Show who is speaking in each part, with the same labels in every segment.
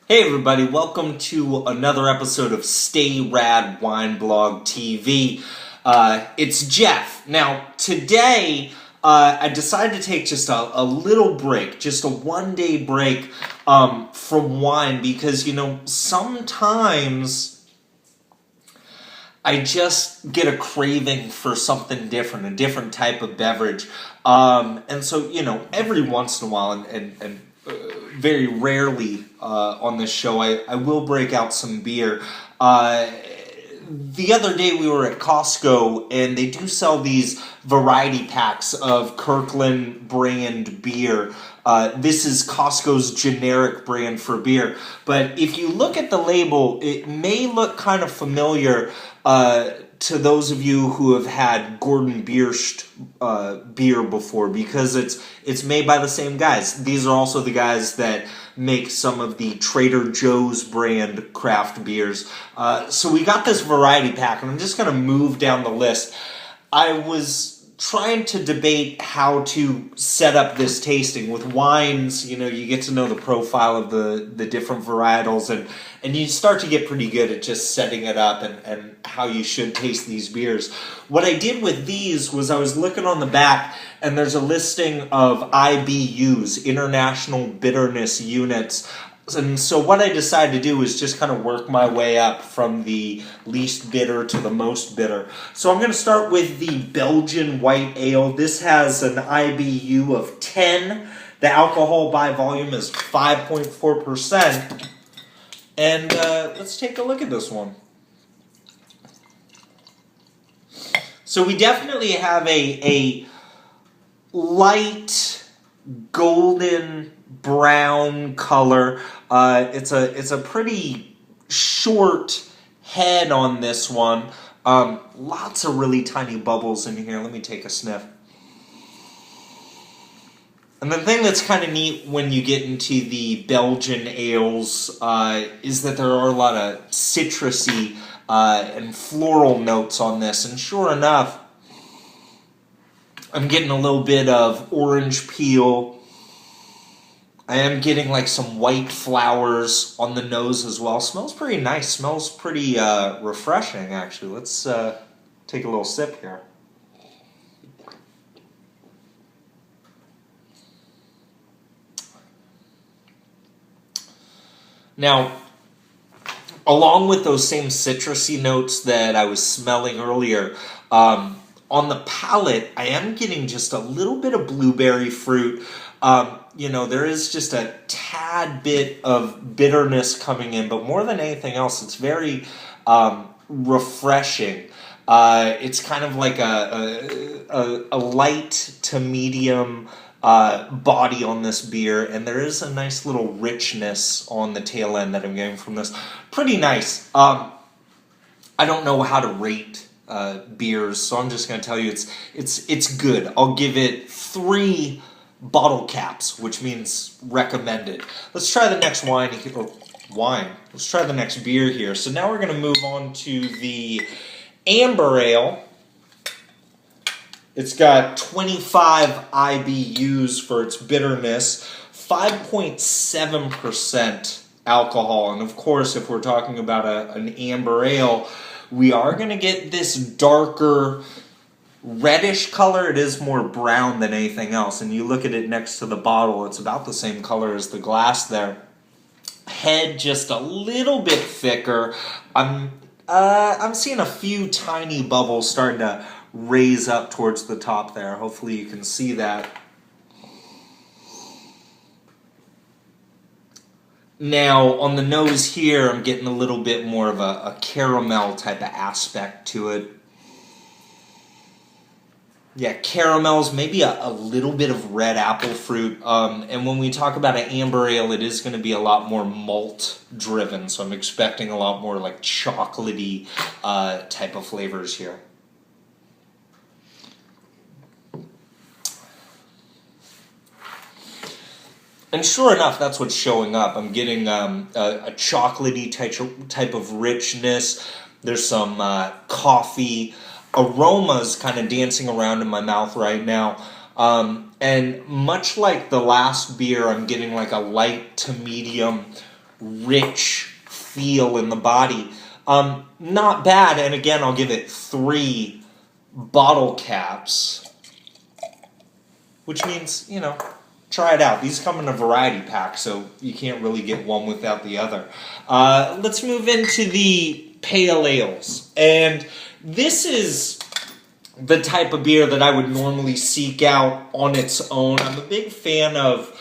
Speaker 1: Hey everybody, welcome to another episode of Stay Rad Wine Blog TV. It's Jeff. Now, today I decided to take just a little break, just a one-day break from wine because, sometimes I just get a craving for something different, a different type of beverage. And so, every once in a while, and very rarely on this show, I will break out some beer. The other day we were at Costco, and they do sell these variety packs of Kirkland brand beer. This is Costco's generic brand for beer. But if you look at the label, it may look kind of familiar to those of you who have had Gordon Biersch beer before, because it's made by the same guys. These are also the guys that make some of the Trader Joe's brand craft beers. So we got this variety pack, and I'm just going to move down the list. I was trying to debate how to set up this tasting. With wines, you get to know the profile of the different varietals, and you start to get pretty good at just setting it up and how you should taste these beers. What I did with these was I was looking on the back, and there's a listing of IBUs, International Bitterness Units. And so what I decided to do is just kind of work my way up from the least bitter to the most bitter. So I'm going to start with the Belgian White Ale. This has an IBU of 10. The alcohol by volume is 5.4%. And let's take a look at this one. So we definitely have a light golden brown color. It's a pretty short head on this one. Lots of really tiny bubbles in here. Let me take a sniff. And the thing that's kind of neat when you get into the Belgian ales is that there are a lot of citrusy and floral notes on this. And sure enough, I'm getting a little bit of orange peel. I am getting like some white flowers on the nose as well. Smells pretty nice. Smells pretty refreshing, actually. Let's take a little sip here. Now, along with those same citrusy notes that I was smelling earlier, on the palate, I am getting just a little bit of blueberry fruit. There is just a tad bit of bitterness coming in, but more than anything else, it's very refreshing. It's kind of like a light to medium body on this beer, and there is a nice little richness on the tail end that I'm getting from this. Pretty nice. I don't know how to rate beers, so I'm just going to tell you it's good. I'll give it 3 bottle caps, which means recommended. Let's try the next wine. Let's try the next beer here. So now we're going to move on to the Amber Ale. It's got 25 IBUs for its bitterness, 5.7% alcohol. And of course, if we're talking about an amber ale, we are going to get this darker reddish color. It is more brown than anything else. And you look at it next to the bottle, it's about the same color as the glass there. Head just a little bit thicker. I'm seeing a few tiny bubbles starting to raise up towards the top there. Hopefully you can see that. Now, on the nose here, I'm getting a little bit more of a caramel type of aspect to it. Yeah, caramels, maybe a little bit of red apple fruit. And when we talk about an amber ale, it is going to be a lot more malt driven. So I'm expecting a lot more like chocolatey type of flavors here. And sure enough, that's what's showing up. I'm getting a chocolatey type of richness. There's some coffee aromas kind of dancing around in my mouth right now. And much like the last beer, I'm getting like a light to medium rich feel in the body. Not bad, and again, I'll give it 3 bottle caps, which means, try it out. These come in a variety pack, so you can't really get one without the other. Let's move into the pale ales, and this is the type of beer that I would normally seek out on its own. I'm a big fan of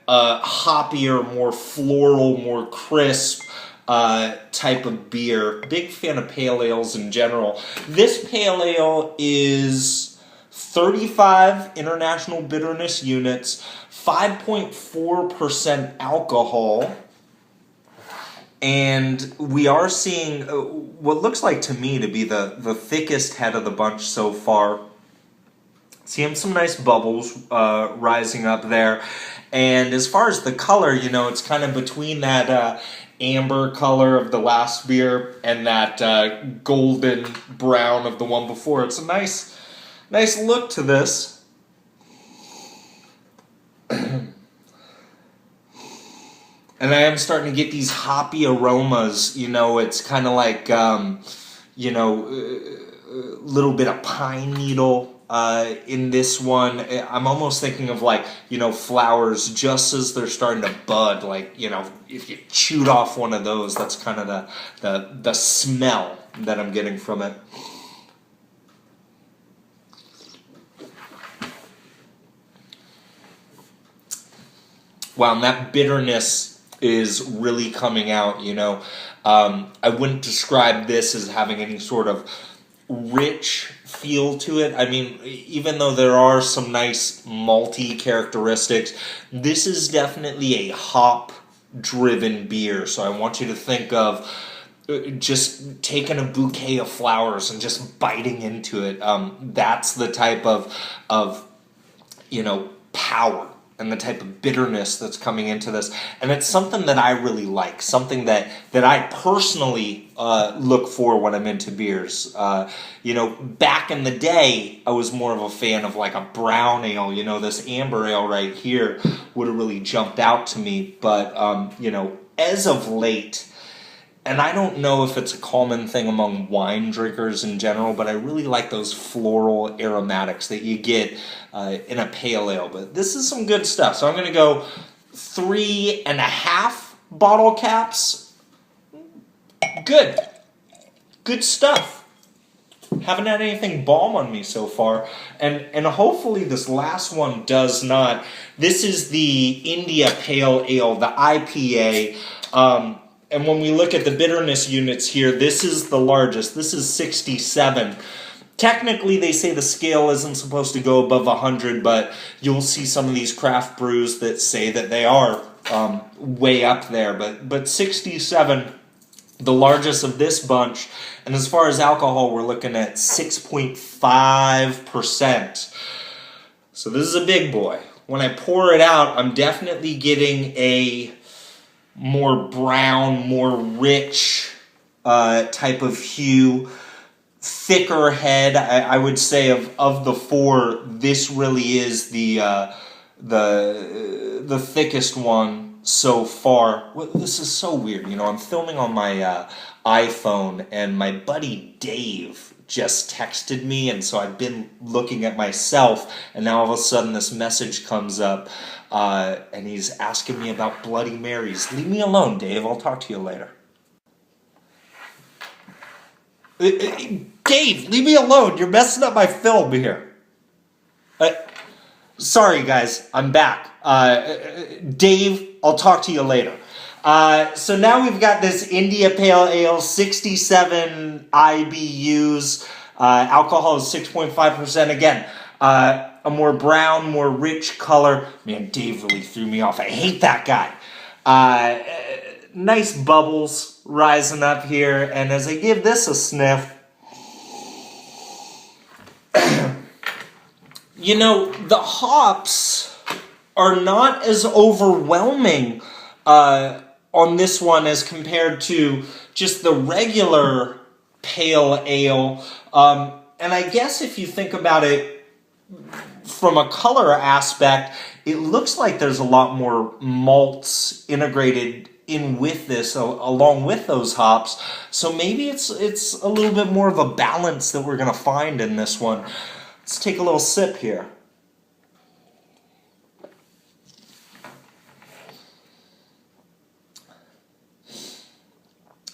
Speaker 1: hoppier, more floral, more crisp type of beer. Big fan of pale ales in general. This pale ale is 35 international bitterness units, 5.4% alcohol, and we are seeing what looks like to me to be the thickest head of the bunch so far. Seeing some nice bubbles rising up there. And as far as the color, it's kind of between that amber color of the last beer and that golden brown of the one before. It's a nice look to this. And I am starting to get these hoppy aromas. It's kind of like, a little bit of pine needle in this one. I'm almost thinking of flowers just as they're starting to bud. If you chewed off one of those, that's kind of the smell that I'm getting from it. Wow, and that bitterness is really coming out, I wouldn't describe this as having any sort of rich feel to it. I mean, even though there are some nice malty characteristics, this is definitely a hop-driven beer. So I want you to think of just taking a bouquet of flowers and just biting into it. That's the type of power and the type of bitterness that's coming into this. And it's something that I really like, something that I personally look for when I'm into beers. Back in the day, I was more of a fan of a brown ale. This amber ale right here would have really jumped out to me. But, as of late, and I don't know if it's a common thing among wine drinkers in general, but I really like those floral aromatics that you get in a pale ale. But this is some good stuff. So I'm going to go 3.5 bottle caps. Good. Good stuff. Haven't had anything bomb on me so far. And hopefully this last one does not. This is the India Pale Ale, the IPA. And when we look at the bitterness units here, this is the largest. This is 67. Technically, they say the scale isn't supposed to go above 100, but you'll see some of these craft brews that say that they are way up there. But 67, the largest of this bunch. And as far as alcohol, we're looking at 6.5%. So this is a big boy. When I pour it out, I'm definitely getting a more brown, more rich type of hue, thicker head. I would say of the 4, this really is the thickest one so far. Well, this is so weird. I'm filming on my iPhone, and my buddy Dave just texted me, and so I've been looking at myself, and now all of a sudden this message comes up. And he's asking me about Bloody Marys. Leave me alone, Dave. I'll talk to you later. Dave, leave me alone. You're messing up my film here. Sorry, guys. I'm back. Dave, I'll talk to you later. So now we've got this India Pale Ale, 67 IBUs. Alcohol is 6.5%. Again, a more brown, more rich color. Man, Dave really threw me off. I hate that guy. Nice bubbles rising up here. And as I give this a sniff, the hops are not as overwhelming on this one as compared to just the regular pale ale. And I guess if you think about it, from a color aspect, it looks like there's a lot more malts integrated in with this along with those hops. So maybe it's a little bit more of a balance that we're going to find in this one. Let's take a little sip here.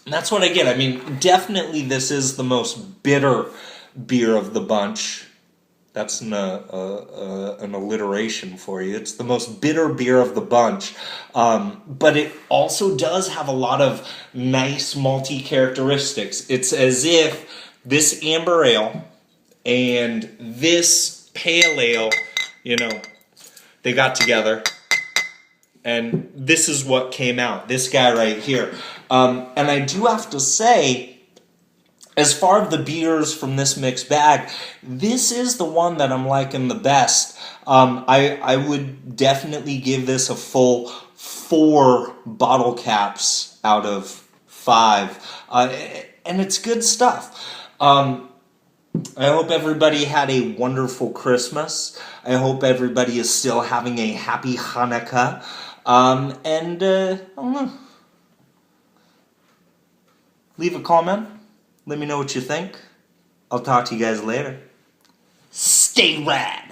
Speaker 1: And that's what I get. I mean, definitely this is the most bitter beer of the bunch. That's an alliteration for you. It's the most bitter beer of the bunch. But it also does have a lot of nice malty characteristics. It's as if this amber ale and this pale ale, they got together. And this is what came out. This guy right here. And I do have to say, as far as the beers from this mixed bag, this is the one that I'm liking the best. I would definitely give this a full 4 bottle caps out of 5. And it's good stuff. I hope everybody had a wonderful Christmas. I hope everybody is still having a happy Hanukkah. I don't know. Leave a comment. Let me know what you think. I'll talk to you guys later. Stay rad!